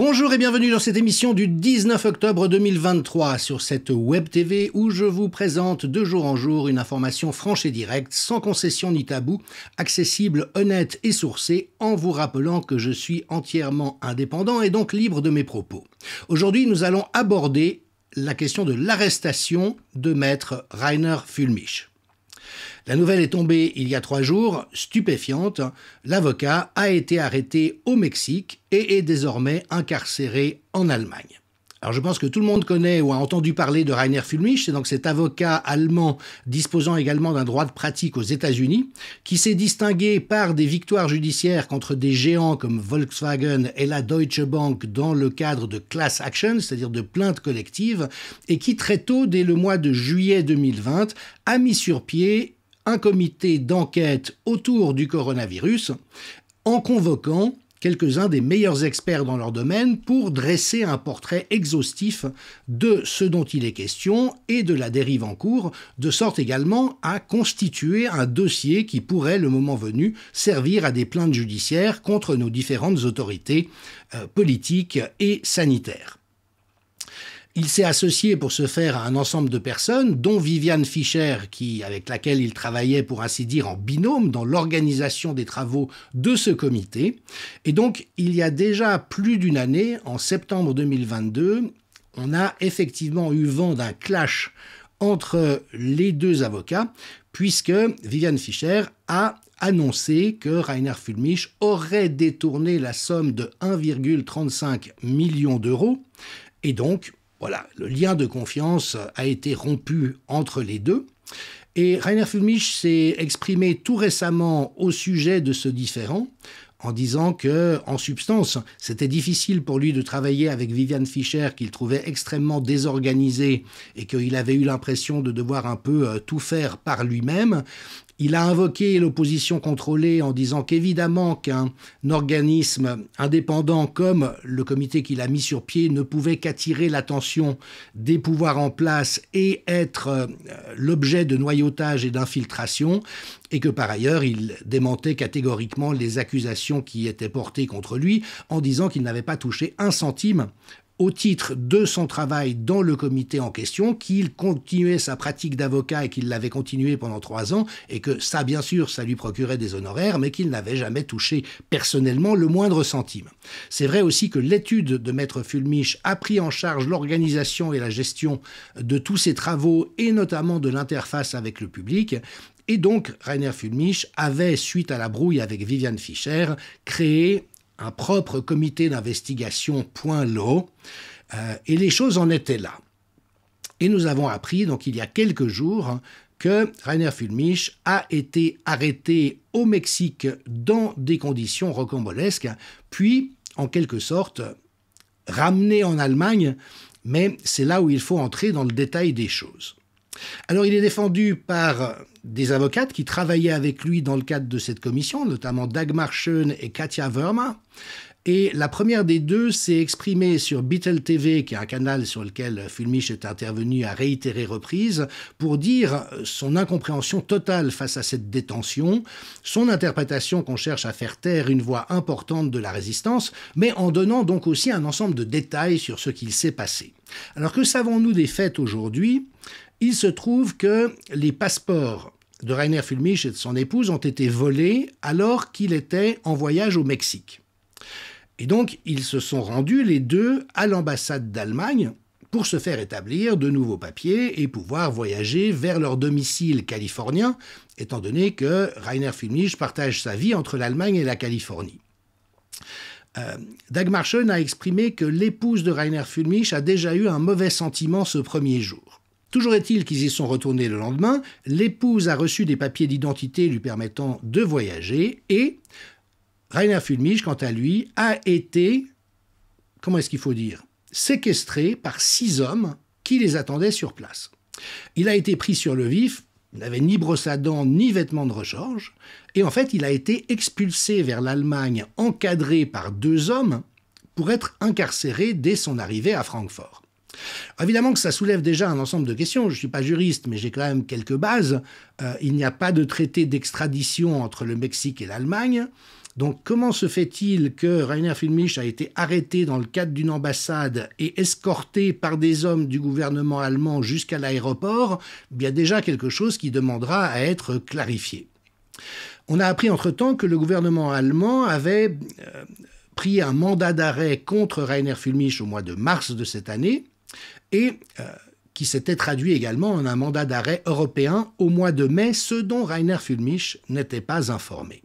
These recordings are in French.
Bonjour et bienvenue dans cette émission du 19 octobre 2023 sur cette Web TV où je vous présente de jour en jour une information franche et directe, sans concession ni tabou, accessible, honnête et sourcée, en vous rappelant que je suis entièrement indépendant et donc libre de mes propos. Aujourd'hui, nous allons aborder la question de l'arrestation de maître Rainer Füllmich. La nouvelle est tombée il y a 3 jours, stupéfiante. L'avocat a été arrêté au Mexique et est désormais incarcéré en Allemagne. Alors je pense que tout le monde connaît ou a entendu parler de Rainer Füllmich, c'est donc cet avocat allemand disposant également d'un droit de pratique aux États-Unis, qui s'est distingué par des victoires judiciaires contre des géants comme Volkswagen et la Deutsche Bank dans le cadre de class action, c'est-à-dire de plaintes collectives, et qui très tôt, dès le mois de juillet 2020, a mis sur pied un comité d'enquête autour du coronavirus en convoquant quelques-uns des meilleurs experts dans leur domaine pour dresser un portrait exhaustif de ce dont il est question et de la dérive en cours, de sorte également à constituer un dossier qui pourrait, le moment venu, servir à des plaintes judiciaires contre nos différentes autorités politiques et sanitaires. Il s'est associé pour ce faire à un ensemble de personnes, dont Viviane Fischer, avec laquelle il travaillait pour ainsi dire en binôme dans l'organisation des travaux de ce comité. Et donc, il y a déjà plus d'une année, en septembre 2022, on a effectivement eu vent d'un clash entre les deux avocats, puisque Viviane Fischer a annoncé que Rainer Füllmich aurait détourné la somme de 1,35 million d'euros, et donc, voilà, le lien de confiance a été rompu entre les deux. Et Rainer Füllmich s'est exprimé tout récemment au sujet de ce différend, en disant que, en substance, c'était difficile pour lui de travailler avec Viviane Fischer, qu'il trouvait extrêmement désorganisée et qu'il avait eu l'impression de devoir un peu tout faire par lui-même. Il a invoqué l'opposition contrôlée en disant qu'évidemment qu'un organisme indépendant comme le comité qu'il a mis sur pied ne pouvait qu'attirer l'attention des pouvoirs en place et être l'objet de noyautage et d'infiltration, et que par ailleurs il démentait catégoriquement les accusations qui étaient portées contre lui en disant qu'il n'avait pas touché un centime au titre de son travail dans le comité en question, qu'il continuait sa pratique d'avocat et qu'il l'avait continué pendant 3 ans, et que ça, bien sûr, ça lui procurait des honoraires, mais qu'il n'avait jamais touché personnellement le moindre centime. C'est vrai aussi que l'étude de maître Füllmich a pris en charge l'organisation et la gestion de tous ses travaux, et notamment de l'interface avec le public. Et donc, Rainer Füllmich avait, suite à la brouille avec Viviane Fischer, créé un propre comité d'investigation point law, et les choses en étaient là. Et nous avons appris, donc il y a quelques jours, que Rainer Füllmich a été arrêté au Mexique dans des conditions rocambolesques, puis, en quelque sorte, ramené en Allemagne, mais c'est là où il faut entrer dans le détail des choses. Alors, il est défendu par des avocates qui travaillaient avec lui dans le cadre de cette commission, notamment Dagmar Schön et Katja Wörmer. Et la première des deux s'est exprimée sur Bitel TV, qui est un canal sur lequel Füllmich est intervenu à réitérées reprises, pour dire son incompréhension totale face à cette détention, son interprétation qu'on cherche à faire taire une voix importante de la résistance, mais en donnant donc aussi un ensemble de détails sur ce qu'il s'est passé. Alors que savons-nous des faits aujourd'hui ? Il se trouve que les passeports de Rainer Füllmich et de son épouse ont été volés alors qu'il était en voyage au Mexique. Et donc, ils se sont rendus, les deux, à l'ambassade d'Allemagne pour se faire établir de nouveaux papiers et pouvoir voyager vers leur domicile californien, étant donné que Rainer Füllmich partage sa vie entre l'Allemagne et la Californie. Dagmar Schön a exprimé que l'épouse de Rainer Füllmich a déjà eu un mauvais sentiment ce premier jour. Toujours est-il qu'ils y sont retournés le lendemain, l'épouse a reçu des papiers d'identité lui permettant de voyager et Rainer Füllmich, quant à lui, a été, comment est-ce qu'il faut dire, séquestré par 6 hommes qui les attendaient sur place. Il a été pris sur le vif, il n'avait ni brosse à dents ni vêtements de rechange, et en fait il a été expulsé vers l'Allemagne encadré par 2 hommes pour être incarcéré dès son arrivée à Francfort. Évidemment que ça soulève déjà un ensemble de questions. Je ne suis pas juriste, mais j'ai quand même quelques bases. Il n'y a pas de traité d'extradition entre le Mexique et l'Allemagne. Donc comment se fait-il que Rainer Füllmich a été arrêté dans le cadre d'une ambassade et escorté par des hommes du gouvernement allemand jusqu'à l'aéroport? Il y a déjà quelque chose qui demandera à être clarifié. On a appris entre-temps que le gouvernement allemand avait pris un mandat d'arrêt contre Rainer Füllmich au mois de mars de cette année et qui s'était traduit également en un mandat d'arrêt européen au mois de mai, ce dont Rainer Füllmich n'était pas informé.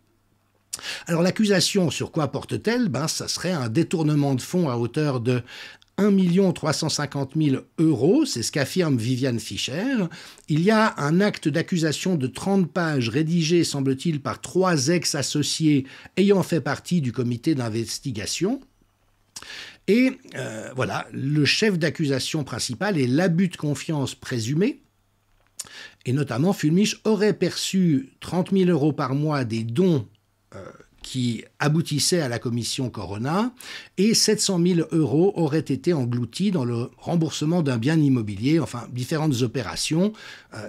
Alors l'accusation, sur quoi porte-t-elle? Ça serait un détournement de fonds à hauteur de 1 350 000 €, c'est ce qu'affirme Viviane Fischer. Il y a un acte d'accusation de 30 pages rédigé, semble-t-il, par 3 ex-associés ayant fait partie du comité d'investigation. Et voilà, le chef d'accusation principal est l'abus de confiance présumé. Et notamment, Füllmich aurait perçu 30 000 € par mois des dons qui aboutissaient à la commission Corona, et 700 000 € auraient été engloutis dans le remboursement d'un bien immobilier, enfin différentes opérations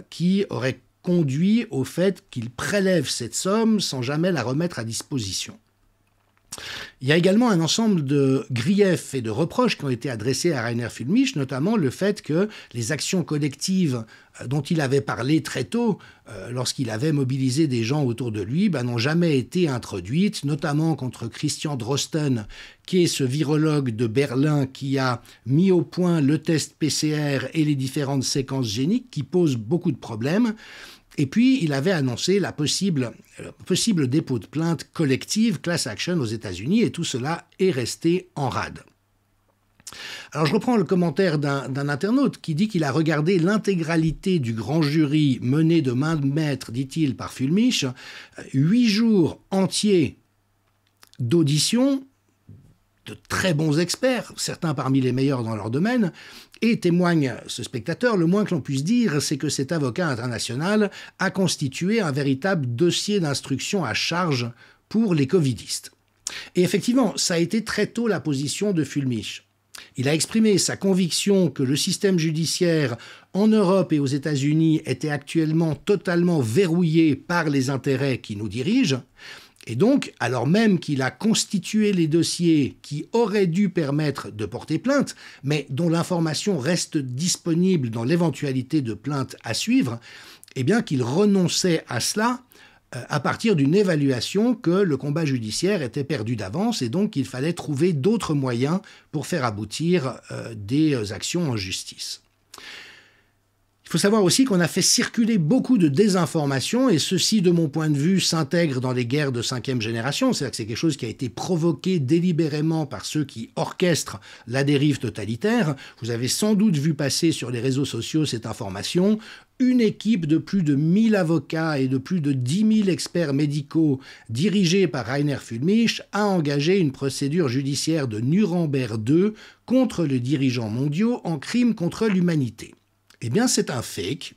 qui auraient conduit au fait qu'il prélève cette somme sans jamais la remettre à disposition. Il y a également un ensemble de griefs et de reproches qui ont été adressés à Rainer Füllmich, notamment le fait que les actions collectives dont il avait parlé très tôt, lorsqu'il avait mobilisé des gens autour de lui, n'ont jamais été introduites, notamment contre Christian Drosten, qui est ce virologue de Berlin qui a mis au point le test PCR et les différentes séquences géniques qui posent beaucoup de problèmes. Et puis, il avait annoncé le possible dépôt de plainte collective, class action aux États-Unis, et tout cela est resté en rade. Alors, je reprends le commentaire d'un internaute qui dit qu'il a regardé l'intégralité du grand jury mené de main de maître, dit-il, par Füllmich, 8 jours entiers d'audition, de très bons experts, certains parmi les meilleurs dans leur domaine, et témoigne ce spectateur, le moins que l'on puisse dire, c'est que cet avocat international a constitué un véritable dossier d'instruction à charge pour les covidistes. Et effectivement, ça a été très tôt la position de Füllmich. Il a exprimé sa conviction que le système judiciaire en Europe et aux États-Unis était actuellement totalement verrouillé par les intérêts qui nous dirigent. Et donc, alors même qu'il a constitué les dossiers qui auraient dû permettre de porter plainte, mais dont l'information reste disponible dans l'éventualité de plainte à suivre, eh bien qu'il renonçait à cela à partir d'une évaluation que le combat judiciaire était perdu d'avance et donc qu'il fallait trouver d'autres moyens pour faire aboutir des actions en justice. Il faut savoir aussi qu'on a fait circuler beaucoup de désinformation et ceci, de mon point de vue, s'intègre dans les guerres de 5e génération. C'est-à-dire que c'est quelque chose qui a été provoqué délibérément par ceux qui orchestrent la dérive totalitaire. Vous avez sans doute vu passer sur les réseaux sociaux cette information. Une équipe de plus de 1000 avocats et de plus de 10 000 experts médicaux dirigée par Rainer Füllmich a engagé une procédure judiciaire de Nuremberg II contre les dirigeants mondiaux en crime contre l'humanité. Eh bien, c'est un fake.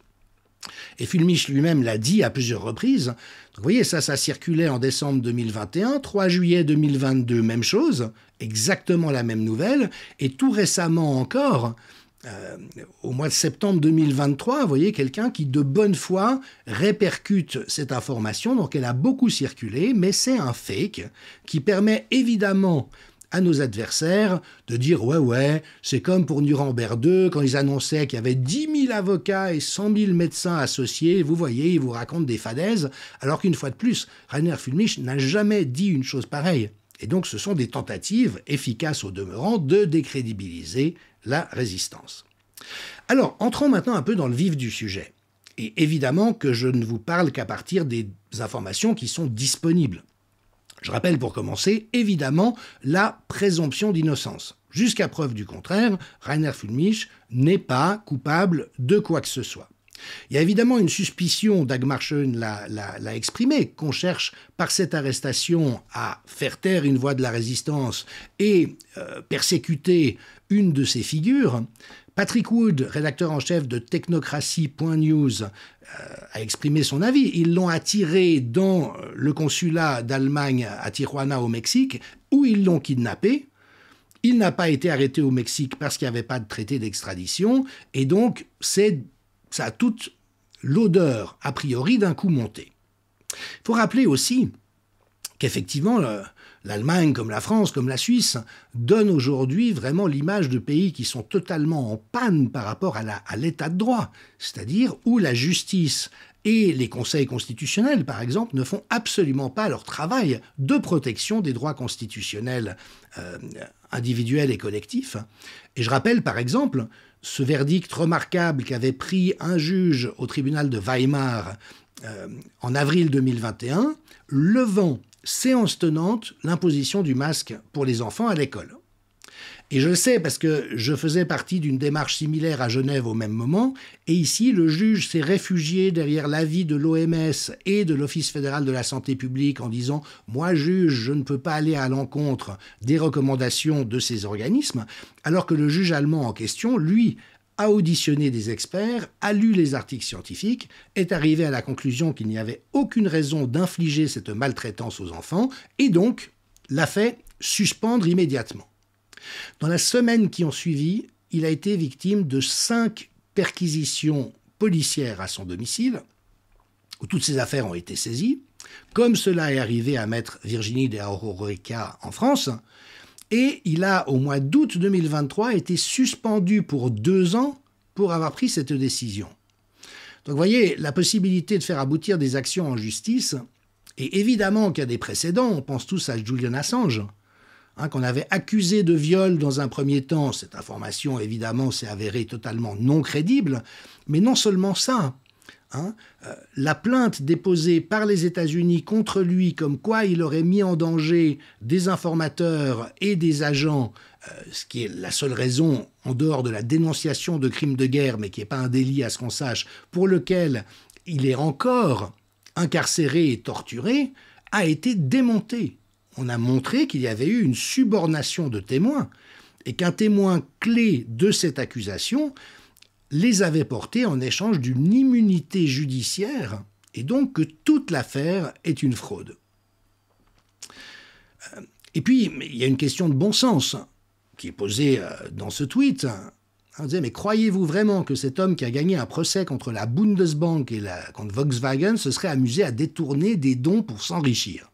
Et Füllmich lui-même l'a dit à plusieurs reprises. Donc, vous voyez, ça circulait en décembre 2021, 3 juillet 2022, même chose, exactement la même nouvelle. Et tout récemment encore, au mois de septembre 2023, vous voyez, quelqu'un qui de bonne foi répercute cette information. Donc, elle a beaucoup circulé, mais c'est un fake qui permet évidemment à nos adversaires de dire « ouais, c'est comme pour Nuremberg II, quand ils annonçaient qu'il y avait 10 000 avocats et 100 000 médecins associés, vous voyez, ils vous racontent des fadaises, alors qu'une fois de plus, Rainer Füllmich n'a jamais dit une chose pareille. » Et donc ce sont des tentatives, efficaces au demeurant, de décrédibiliser la résistance. Alors, entrons maintenant un peu dans le vif du sujet. Et évidemment que je ne vous parle qu'à partir des informations qui sont disponibles. Je rappelle pour commencer, évidemment, la présomption d'innocence. Jusqu'à preuve du contraire, Rainer Füllmich n'est pas coupable de quoi que ce soit. Il y a évidemment une suspicion, Dagmar Schön l'a exprimé, qu'on cherche par cette arrestation à faire taire une voix de la résistance et persécuter une de ses figures. Patrick Wood, rédacteur en chef de Technocratie.news, a exprimé son avis. Ils l'ont attiré dans le consulat d'Allemagne à Tijuana au Mexique, où ils l'ont kidnappé. Il n'a pas été arrêté au Mexique parce qu'il n'y avait pas de traité d'extradition, et donc ça a toute l'odeur, a priori, d'un coup monté. Il faut rappeler aussi qu'effectivement, l'Allemagne, comme la France, comme la Suisse, donnent aujourd'hui vraiment l'image de pays qui sont totalement en panne par rapport à l'état de droit, c'est-à-dire où la justice et les conseils constitutionnels, par exemple, ne font absolument pas leur travail de protection des droits constitutionnels individuels et collectifs. Et je rappelle, par exemple, ce verdict remarquable qu'avait pris un juge au tribunal de Weimar en avril 2021, levant séance tenante l'imposition du masque pour les enfants à l'école. Et je le sais parce que je faisais partie d'une démarche similaire à Genève au même moment, et ici, le juge s'est réfugié derrière l'avis de l'OMS et de l'Office fédéral de la santé publique en disant « Moi, juge, je ne peux pas aller à l'encontre des recommandations de ces organismes », alors que le juge allemand en question, lui, a auditionné des experts, a lu les articles scientifiques, est arrivé à la conclusion qu'il n'y avait aucune raison d'infliger cette maltraitance aux enfants, et donc l'a fait suspendre immédiatement. Dans la semaine qui ont suivi, il a été victime de 5 perquisitions policières à son domicile, où toutes ces affaires ont été saisies, comme cela est arrivé à maître Virginie de Aurorica en France, et il a, au mois d'août 2023, été suspendu pour 2 ans pour avoir pris cette décision. Donc vous voyez, la possibilité de faire aboutir des actions en justice, et évidemment qu'il y a des précédents, on pense tous à Julian Assange, qu'on avait accusé de viol dans un premier temps. Cette information, évidemment, s'est avérée totalement non crédible. Mais non seulement ça, la plainte déposée par les États-Unis contre lui, comme quoi il aurait mis en danger des informateurs et des agents, ce qui est la seule raison, en dehors de la dénonciation de crimes de guerre, mais qui n'est pas un délit à ce qu'on sache, pour lequel il est encore incarcéré et torturé, a été démontée. On a montré qu'il y avait eu une subornation de témoins et qu'un témoin clé de cette accusation les avait portés en échange d'une immunité judiciaire et donc que toute l'affaire est une fraude. Et puis, il y a une question de bon sens qui est posée dans ce tweet. On disait, mais croyez-vous vraiment que cet homme qui a gagné un procès contre la Bundesbank et contre Volkswagen se serait amusé à détourner des dons pour s'enrichir ?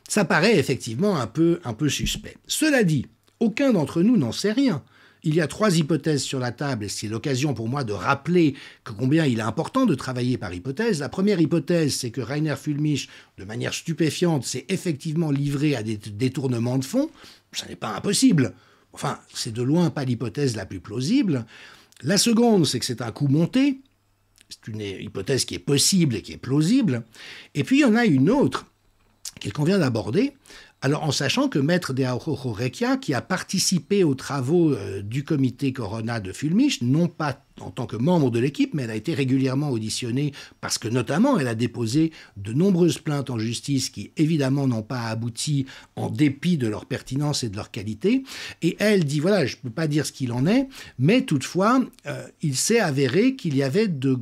Ça paraît effectivement un peu suspect. Cela dit, aucun d'entre nous n'en sait rien. Il y a 3 hypothèses sur la table et c'est l'occasion pour moi de rappeler combien il est important de travailler par hypothèse. La première hypothèse, c'est que Rainer Füllmich, de manière stupéfiante, s'est effectivement livré à des détournements de fonds. Ça n'est pas impossible. Enfin, c'est de loin pas l'hypothèse la plus plausible. La seconde, c'est que c'est un coup monté. C'est une hypothèse qui est possible et qui est plausible. Et puis, il y en a une autre qu'il convient d'aborder, alors en sachant que Maître de Aurorica, qui a participé aux travaux du comité Corona de Füllmich, non pas en tant que membre de l'équipe, mais elle a été régulièrement auditionnée parce que notamment elle a déposé de nombreuses plaintes en justice qui évidemment n'ont pas abouti en dépit de leur pertinence et de leur qualité. Et elle dit, voilà, je ne peux pas dire ce qu'il en est, mais toutefois, il s'est avéré qu'il y avait de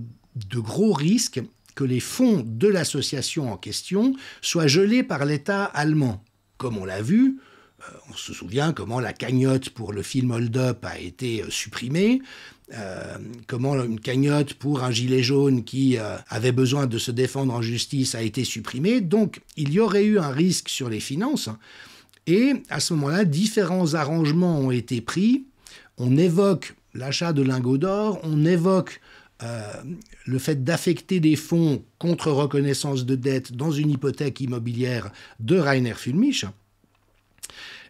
gros risques que les fonds de l'association en question soient gelés par l'État allemand. Comme on l'a vu, on se souvient comment la cagnotte pour le film Hold Up a été supprimée, comment une cagnotte pour un gilet jaune qui avait besoin de se défendre en justice a été supprimée. Donc, il y aurait eu un risque sur les finances. Et à ce moment-là, différents arrangements ont été pris. On évoque l'achat de lingots d'or, on évoque le fait d'affecter des fonds contre reconnaissance de dette dans une hypothèque immobilière de Rainer Füllmich.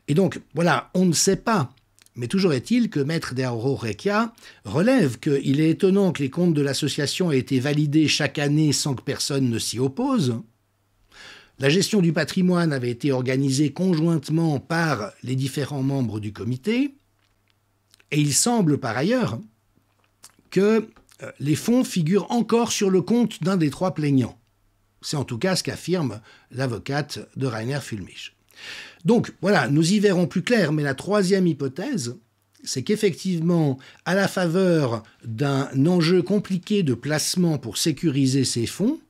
Et donc, voilà, on ne sait pas. Mais toujours est-il que Maître de Aurorica relève qu'il est étonnant que les comptes de l'association aient été validés chaque année sans que personne ne s'y oppose. La gestion du patrimoine avait été organisée conjointement par les différents membres du comité. Et il semble par ailleurs que les fonds figurent encore sur le compte d'un des 3 plaignants. C'est en tout cas ce qu'affirme l'avocate de Rainer Füllmich. Donc voilà, nous y verrons plus clair, mais la 3e hypothèse, c'est qu'effectivement, à la faveur d'un enjeu compliqué de placement pour sécuriser ces fonds,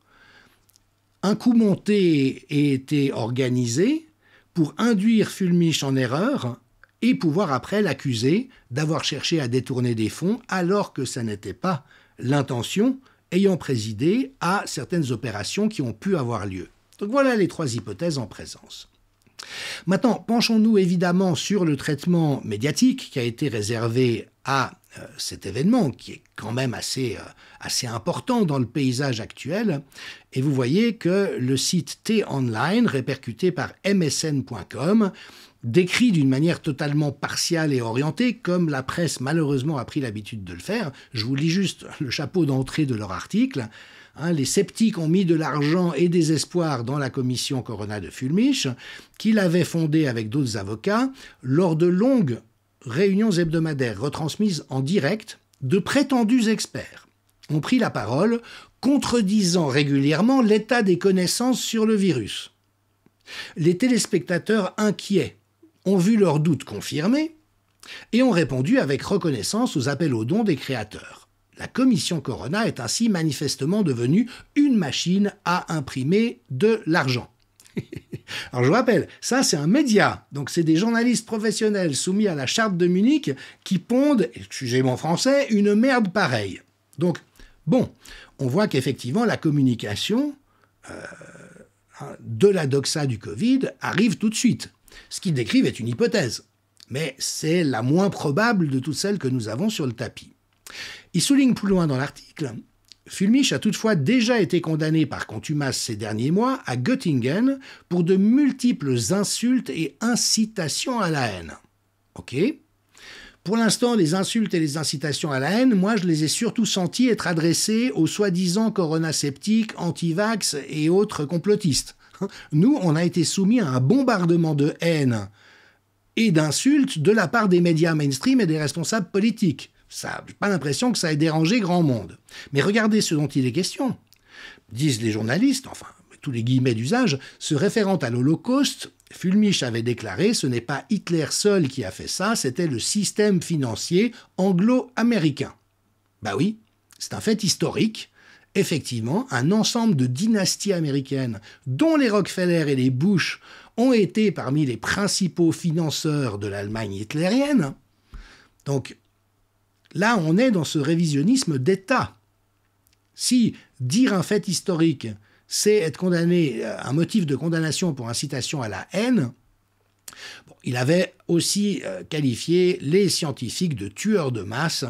un coup monté a été organisé pour induire Fulmich en erreur et pouvoir après l'accuser d'avoir cherché à détourner des fonds alors que ça n'était pas l'intention, ayant présidé à certaines opérations qui ont pu avoir lieu. Donc voilà les 3 hypothèses en présence. Maintenant, penchons-nous évidemment sur le traitement médiatique qui a été réservé à cet événement, qui est quand même assez important dans le paysage actuel. Et vous voyez que le site T-Online, répercuté par msn.com, décrit d'une manière totalement partiale et orientée, comme la presse malheureusement a pris l'habitude de le faire. Je vous lis juste le chapeau d'entrée de leur article. Les sceptiques ont mis de l'argent et des espoirs dans la commission Corona de Fulmich, qu'il avait fondée avec d'autres avocats, lors de longues réunions hebdomadaires retransmises en direct. De prétendus experts ont pris la parole, contredisant régulièrement l'état des connaissances sur le virus. Les téléspectateurs inquiets ont vu leurs doutes confirmés et ont répondu avec reconnaissance aux appels aux dons des créateurs. La commission Corona est ainsi manifestement devenue une machine à imprimer de l'argent. Alors je vous rappelle, ça c'est un média, donc c'est des journalistes professionnels soumis à la charte de Munich qui pondent, excusez mon français, une merde pareille. Donc bon, on voit qu'effectivement la communication de la doxa du Covid arrive tout de suite. Ce qu'ils décrivent est une hypothèse, mais c'est la moins probable de toutes celles que nous avons sur le tapis. Il souligne plus loin dans l'article, Fulmich a toutefois déjà été condamné par contumace ces derniers mois à Göttingen pour de multiples insultes et incitations à la haine. Ok. Pour l'instant, les insultes et les incitations à la haine, moi je les ai surtout senties être adressées aux soi-disant coronasceptiques, anti-vax et autres complotistes. Nous, on a été soumis à un bombardement de haine et d'insultes de la part des médias mainstream et des responsables politiques. Ça, j'ai pas l'impression que ça ait dérangé grand monde. Mais regardez ce dont il est question. Disent les journalistes, enfin, tous les guillemets d'usage, se référant à l'Holocauste, Fulmich avait déclaré « Ce n'est pas Hitler seul qui a fait ça, c'était le système financier anglo-américain ». Bah oui, c'est un fait historique. Effectivement, un ensemble de dynasties américaines, dont les Rockefeller et les Bush, ont été parmi les principaux financeurs de l'Allemagne hitlérienne. Donc, là, on est dans ce révisionnisme d'État. Si dire un fait historique, c'est être condamné, un motif de condamnation pour incitation à la haine, bon, il avait aussi qualifié les scientifiques de tueurs de masse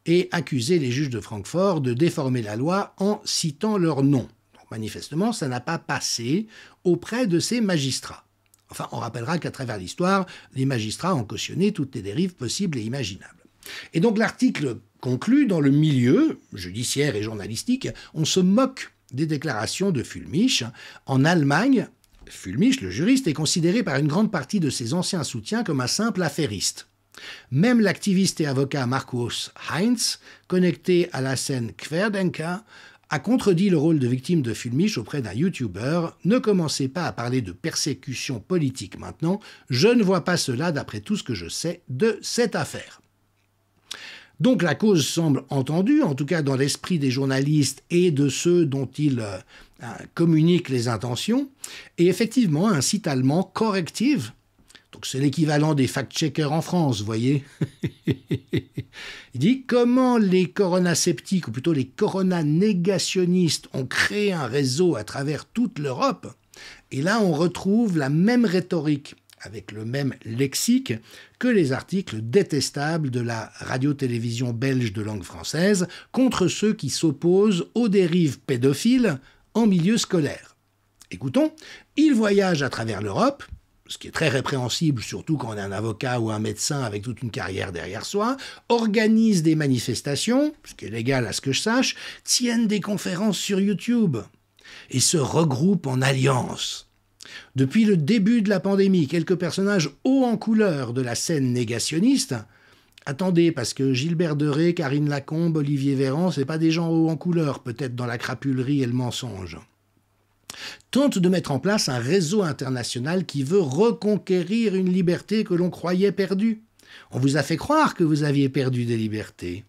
et accusé les juges de Francfort de déformer la loi en citant leur nom. Donc, manifestement, ça n'a pas passé auprès de ces magistrats. Enfin, on rappellera qu'à travers l'histoire, les magistrats ont cautionné toutes les dérives possibles et imaginables. Et donc l'article conclut, dans le milieu judiciaire et journalistique, on se moque des déclarations de Fulmich. En Allemagne, Fulmich, le juriste, est considéré par une grande partie de ses anciens soutiens comme un simple affairiste. Même l'activiste et avocat Markus Heinz, connecté à la scène Querdenker, a contredit le rôle de victime de Fulmich auprès d'un YouTuber. Ne commencez pas à parler de persécution politique maintenant, je ne vois pas cela d'après tout ce que je sais de cette affaire. Donc la cause semble entendue, en tout cas dans l'esprit des journalistes et de ceux dont ils communiquent les intentions. Et effectivement, un site allemand, Correctiv, donc c'est l'équivalent des fact-checkers en France, vous voyez. Il dit comment les coronasceptiques, ou plutôt les coronanégationnistes, ont créé un réseau à travers toute l'Europe. Et là, on retrouve la même rhétorique, avec le même lexique que les articles détestables de la radio-télévision belge de langue française contre ceux qui s'opposent aux dérives pédophiles en milieu scolaire. Écoutons, ils voyagent à travers l'Europe, ce qui est très répréhensible, surtout quand on est un avocat ou un médecin avec toute une carrière derrière soi, organisent des manifestations, ce qui est légal à ce que je sache, tiennent des conférences sur YouTube et se regroupent en alliances. Depuis le début de la pandémie, quelques personnages hauts en couleur de la scène négationniste, attendez, parce que Gilbert Deray, Karine Lacombe, Olivier Véran, c'est pas des gens hauts en couleur, peut-être dans la crapulerie et le mensonge, tentent de mettre en place un réseau international qui veut reconquérir une liberté que l'on croyait perdue. On vous a fait croire que vous aviez perdu des libertés.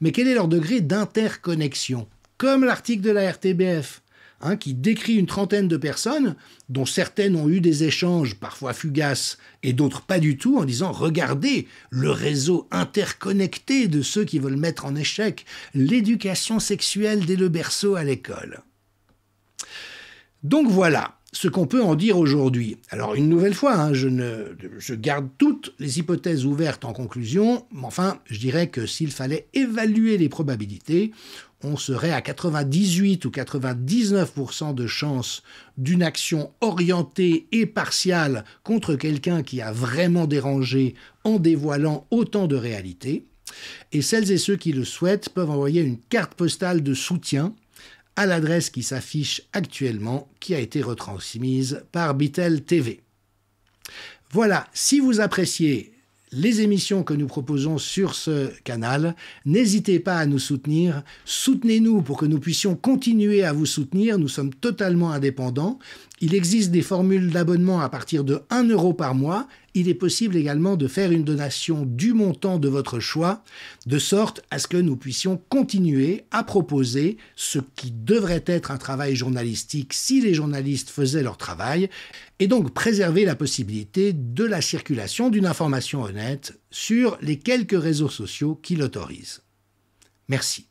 Mais quel est leur degré d'interconnexion? Comme l'article de la RTBF. qui décrit une trentaine de personnes, dont certaines ont eu des échanges parfois fugaces et d'autres pas du tout, en disant « Regardez le réseau interconnecté de ceux qui veulent mettre en échec l'éducation sexuelle dès le berceau à l'école. » Donc voilà ce qu'on peut en dire aujourd'hui. Alors une nouvelle fois, je garde toutes les hypothèses ouvertes en conclusion, mais enfin, je dirais que s'il fallait évaluer les probabilités, on serait à 98 ou 99% de chances d'une action orientée et partiale contre quelqu'un qui a vraiment dérangé en dévoilant autant de réalités. Et celles et ceux qui le souhaitent peuvent envoyer une carte postale de soutien à l'adresse qui s'affiche actuellement, qui a été retransmise par Bitel TV. Voilà, si vous appréciez les émissions que nous proposons sur ce canal, n'hésitez pas à nous soutenir. Soutenez-nous pour que nous puissions continuer à vous soutenir. Nous sommes totalement indépendants. Il existe des formules d'abonnement à partir de 1 € par mois. Il est possible également de faire une donation du montant de votre choix, de sorte à ce que nous puissions continuer à proposer ce qui devrait être un travail journalistique si les journalistes faisaient leur travail, et donc préserver la possibilité de la circulation d'une information honnête sur les quelques réseaux sociaux qui l'autorisent. Merci.